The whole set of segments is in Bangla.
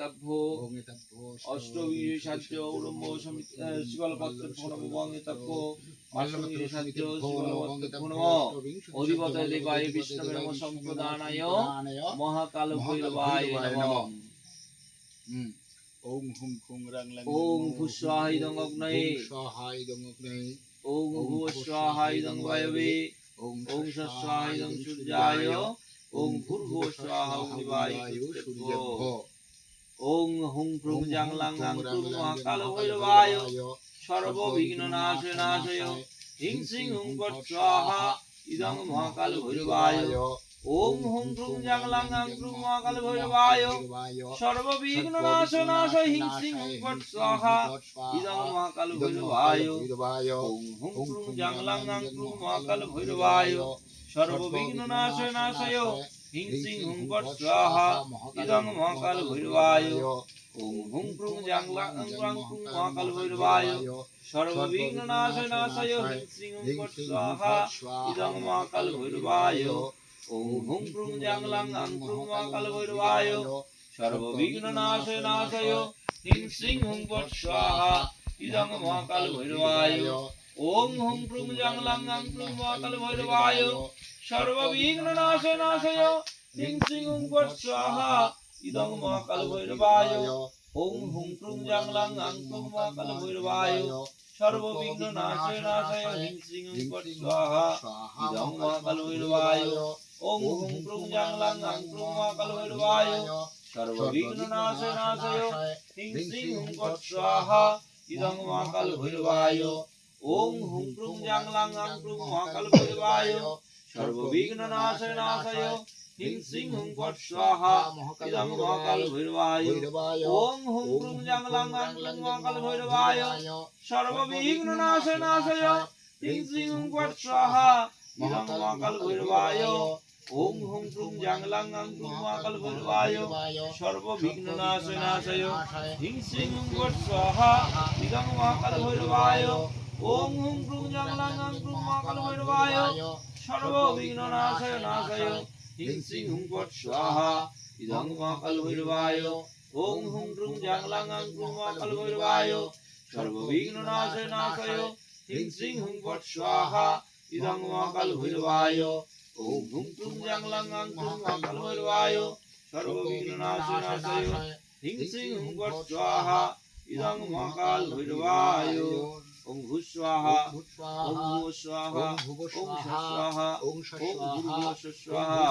এতাভ্যো অষ্টবিংশ সাহায্য উলম্ব শিবলপত্র নবং এতাভ্যো অষ্টবিংশ সাহায্য শিবলপত্র নম অধিপতয়ে দেবায় বিষ্ণবে নমঃ সম্প্রদানায় মহাকাল ভৈরবায় নমঃ। ওম হুম খুং রাং লাং ওম ভুস্বাহায় ইদং অগ্নয়ে সহায় দমগ্নৈ ওম ভুবস্বাহায় ইদং বায়বে ওম স্বস্বাহায় ইদং সূর্যায় ওম ভূর্ভুবস্বাহা অগ্নিবায় সূর্যভ্য ওং হুং প্রং জাং লাং আং প্রং মহাকাল ভৈরবায় সর্ববিঘ্ননাশে নাশয় হিং সিং হুং ফট স্বাহা ইদং মহাকাল ভৈরবায় ওং হুং প্রং জাং লাং আং প্রং মহাকাল ভৈরবায় সর্ববিঘ্ননাশে নাশয় হিং সিং হুং ফট স্বাহা ইদং মহাকাল ভৈরবায় ওং হুং প্রং জাং লাং আং প্রং মহাকাল ভৈরবায় সর্ববিঘ্ননাশে নাশয় হিং সিং হুং ফট স্বাহা ইদং মহাকাল ভৈরবায় ওম হুং প্রং জাং লাং আং প্রং মহাকাল ভৈরবায় সর্ববিঘ্ননাশে নাশয় হিং সিং হুং ফট স্বাহা ইদং মহাকাল ভৈরবায় ওম হুং প্রং জাং লাং আং প্রং মহাকাল ভৈরবায় সর্ববিঘ্ননাশে নাশয় হিং সিং হুং ফট স্বাহা ইদং মহাকাল ভৈরবায় ওম হুং প্রং জাং লাং আং প্রং মহাকাল ভৈরবায় সর্ববিঘ্ননাশে নাশয় হিং সিং হুং ফট স্বাহা ইদং মহাকাল ভৈরবায় ওম হুং প্রং জাং লাং আং প্রং মহাকাল ভৈরবায় সর্ববিঘ্ননাশে নাশয় হিং সিং হুং ফট স্বাহা ইদং মহাকাল ভৈরবায় ওম হুং প্রং জাং লাং আং প্রং মহাকাল ভৈরবায় সর্ববিঘ্ননাশে নাশয় হিং সিং হুং ফট স্বাহা ইদং মহাকাল ভৈরবায় ওম হুং প্রং জাং লাং আং প্রং মহাকাল ভৈরবায় সর্ববিঘ্ননাশে নাশয় হিং সিং হুং ফট স্বাহা ইদং মহাকাল ভৈরবায় ওম হুং প্রং জাং লাং আং প্রং মহাকাল ভৈরবায় সর্ববিঘ্ননাশে নাশয় হিং সিং হুং ফট স্বাহা ইদং মহাকাল ভৈরবায় ওম হুং প্রং জাং লাং আং প্রং মহাকাল ভৈরবায় সর্ববিঘ্ননাশে নাশয় হিং সিং হুং ফট স্বাহা ইদং মহাকাল ভৈরবায় ওম হুং প্রং জাং লাং আং প্রং মহাকাল ভৈরবায় সর্ববিঘ্ননাশে নাশয় হিং সিং হুং ফট স্বাহা ইদং মহাকাল ভৈরবায় ওম হুং প্রং জাং লাং আং প্রং মহাকাল ভৈরবায় সর্ববিঘ্ননাশে নাশয় হিং সিং হুং ফট স্বাহা ইদং মহাকাল ভৈরবায় ওম হুং প্রং জাং লাং আং প্রং মহাকাল ভৈরবায় সর্ববিঘ্ননাশে নাশয় হিং সিং হুং ফট স্বাহা ইদং মহাকাল ভৈরবায় ওম ভূস্বাহা ওম ভূস্বাহা ওম স্বাহা ওম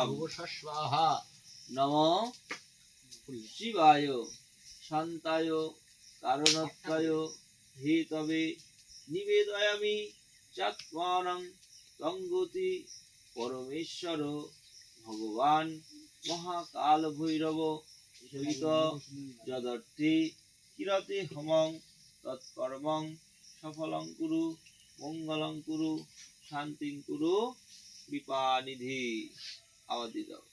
ভূর্ভুবস্বাহা নমঃ শিবায় শান্তায় কারণত্রায় হেতবে নিবেদয়ামি চাত্মানং তঙ্গতি পরমেশ্বর ভগবান মহাকাল ভৈরব সহিত যদর্থে কিরতে হমং তৎকর্মং সফলং কুরু মঙ্গলং কুরু শান্তিং কুরু কৃপানিধি। আওয়াজ দিয়ে দাও।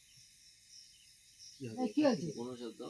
কোন শব্দ?